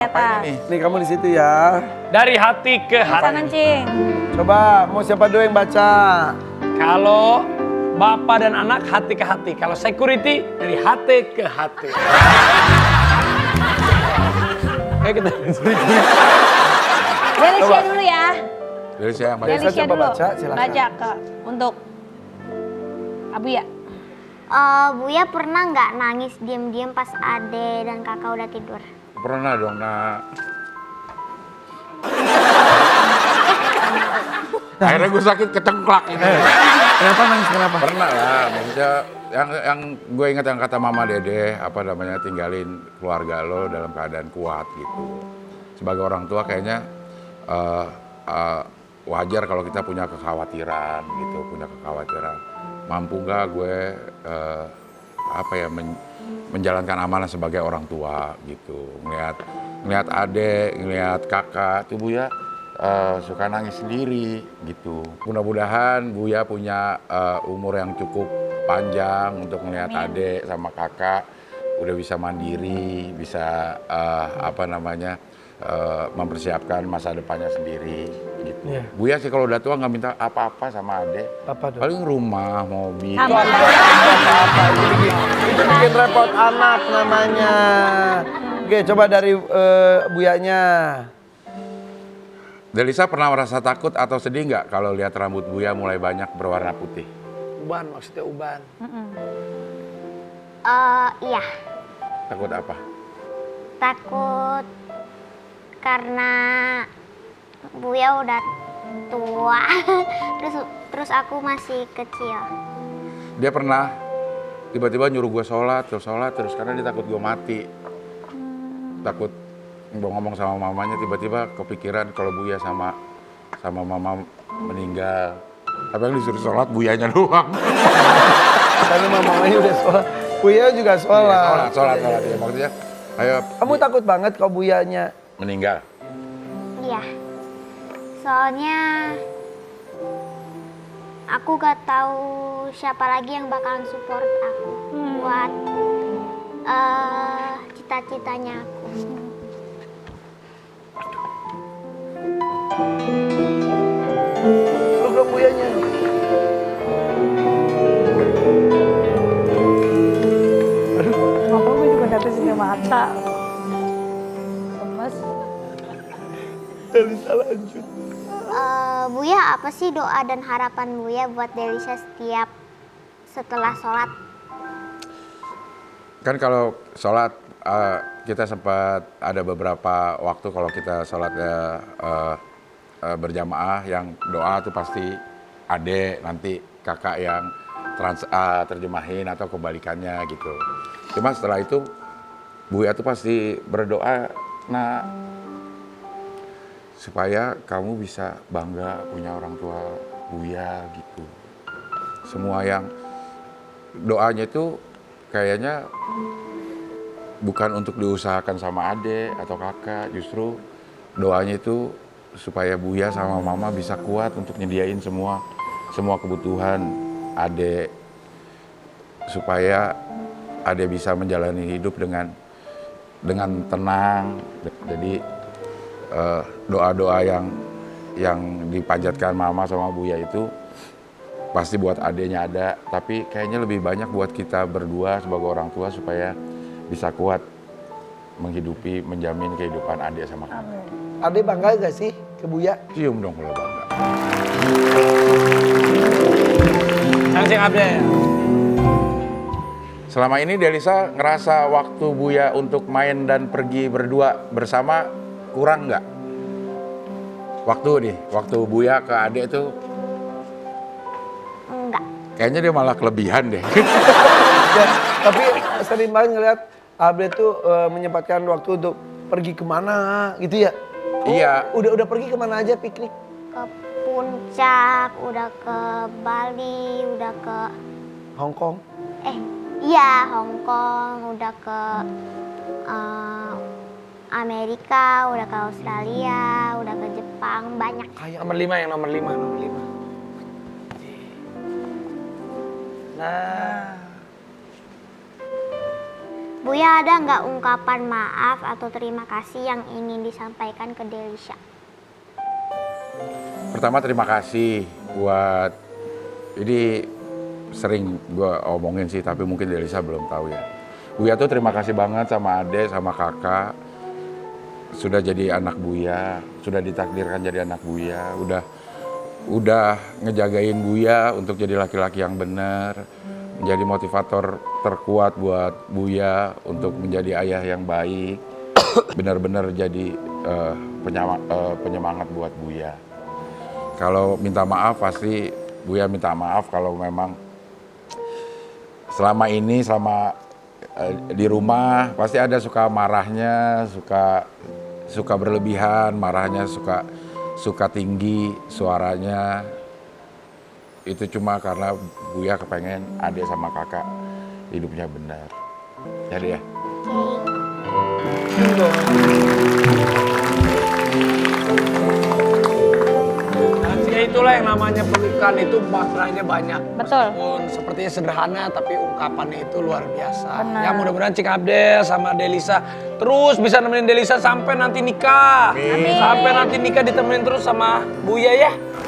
Apa ini? Nih kamu di situ ya. Dari hati ke Bisa hati. mancing. Coba mau siapa dulu yang baca? Kalau bapak dan anak hati ke hati. Kalau security dari hati ke hati. Kayak kita Delicia dulu ya. Dari saya yang baca. Delicia. Delicia coba dulu. baca, silakan. Baca ke untuk Abu ya. Buya pernah nggak nangis diam-diam pas ade dan kakak udah tidur? Pernah dong, nak. Akhirnya gue sakit kecengklak ini. Kenapa nangis? Kenapa? Pernah lah, maksudnya yang gue ingat yang kata Mama Dede, apa namanya, tinggalin keluarga lo dalam keadaan kuat gitu. Sebagai orang tua kayaknya wajar kalau kita punya kekhawatiran gitu, punya kekhawatiran. Mampu nggak gue menjalankan amanah sebagai orang tua gitu. Ngelihat adik, ngelihat kakak tuh Buya suka nangis sendiri gitu. Mudah-mudahan Buya punya umur yang cukup panjang untuk ngelihat adik sama kakak udah bisa mandiri, bisa mempersiapkan masa depannya sendiri gitu. Iya. Buya sih kalau udah tua nggak minta apa-apa sama adik. Apa dong? Paling rumah, mobil. Sama. Itu bikin repot anak namanya. Oke, coba dari Buyanya. Delisa pernah merasa takut atau sedih nggak kalau lihat rambut Buya mulai banyak berwarna putih? uban, maksudnya uban. Iya, Takut apa? takut karena Buya udah tua, terus aku masih kecil. Dia pernah tiba-tiba nyuruh gue sholat terus karena dia takut gue mati. Takut ngomong sama mamanya, tiba-tiba kepikiran kalau Buya sama mama meninggal. Tapi yang disuruh sholat Buyanya doang. Karena mamanya udah sholat. Buya juga sholat. Sholat ya. Maksudnya, ayo Kamu takut banget kalau Buyanya meninggal. Iya, soalnya aku gak tahu siapa lagi yang bakalan support aku buat cita-citanya aku. peluk Buyanya. Mama gue juga netesin mata. Gemes. Delisa lanjut. Buya, apa sih doa dan harapan Buya buat Delisa setelah sholat? Kan kalau sholat kita sempat ada beberapa waktu kalau kita sholatnya berjamaah yang doa tuh pasti adek, nanti kakak yang terjemahin atau kebalikannya gitu. Cuma setelah itu Buya tuh pasti berdoa, nah supaya kamu bisa bangga punya orang tua Buya gitu. Semua yang doanya itu kayaknya bukan untuk diusahakan sama adik atau kakak, justru doanya itu supaya Buya sama mama bisa kuat untuk nyediain semua kebutuhan adik, supaya adik bisa menjalani hidup dengan tenang. Jadi doa-doa yang dipanjatkan mama sama Buya itu pasti buat adiknya ada, tapi kayaknya lebih banyak buat kita berdua sebagai orang tua supaya bisa kuat menjamin kehidupan adik sama kakak. Adek bangga gak sih ke Buya? Cium dong kalau bangga. Langsung update. Selama ini Delisa ngerasa waktu Buya untuk main dan pergi berdua bersama kurang nggak? Waktu Buya ke adik itu Enggak. kayaknya dia malah kelebihan deh. Ya, tapi sering banget ngeliat Abre tuh menyempatkan waktu untuk pergi kemana gitu ya? Iya. Udah pergi kemana aja piknik? Ke puncak, udah ke Bali, udah ke Hong Kong. iya Hong Kong, udah ke Amerika, udah ke Australia, udah ke Jepang, banyak. Nomor 5 yang nomor 5. Nah. Buya ada nggak ungkapan maaf atau terima kasih yang ingin disampaikan ke Delisha? Pertama terima kasih buat, ini sering gue omongin sih tapi mungkin Delisa belum tahu ya. Buya tuh terima kasih banget sama adek sama kakak. Sudah jadi anak Buya, sudah ditakdirkan jadi anak Buya. Udah ngejagain Buya untuk jadi laki-laki yang benar. Menjadi motivator terkuat buat Buya untuk menjadi ayah yang baik. Benar-benar jadi penyemangat buat Buya. Kalau minta maaf pasti Buya minta maaf kalau memang selama ini di rumah pasti ada suka marahnya, suka berlebihan, marahnya suka tinggi suaranya. Itu cuma karena Buya kepengen adik sama kakak hidupnya benar. Jadi ya. Ya itulah yang namanya pelukan itu maknanya banyak. Betul. Meskipun sepertinya sederhana tapi ungkapannya itu luar biasa. Benar. Ya mudah-mudahan Cik Abdel sama Delisa terus bisa nemenin Delisa sampai nanti nikah. Amin. Sampai nanti nikah ditemenin terus sama Buya ya.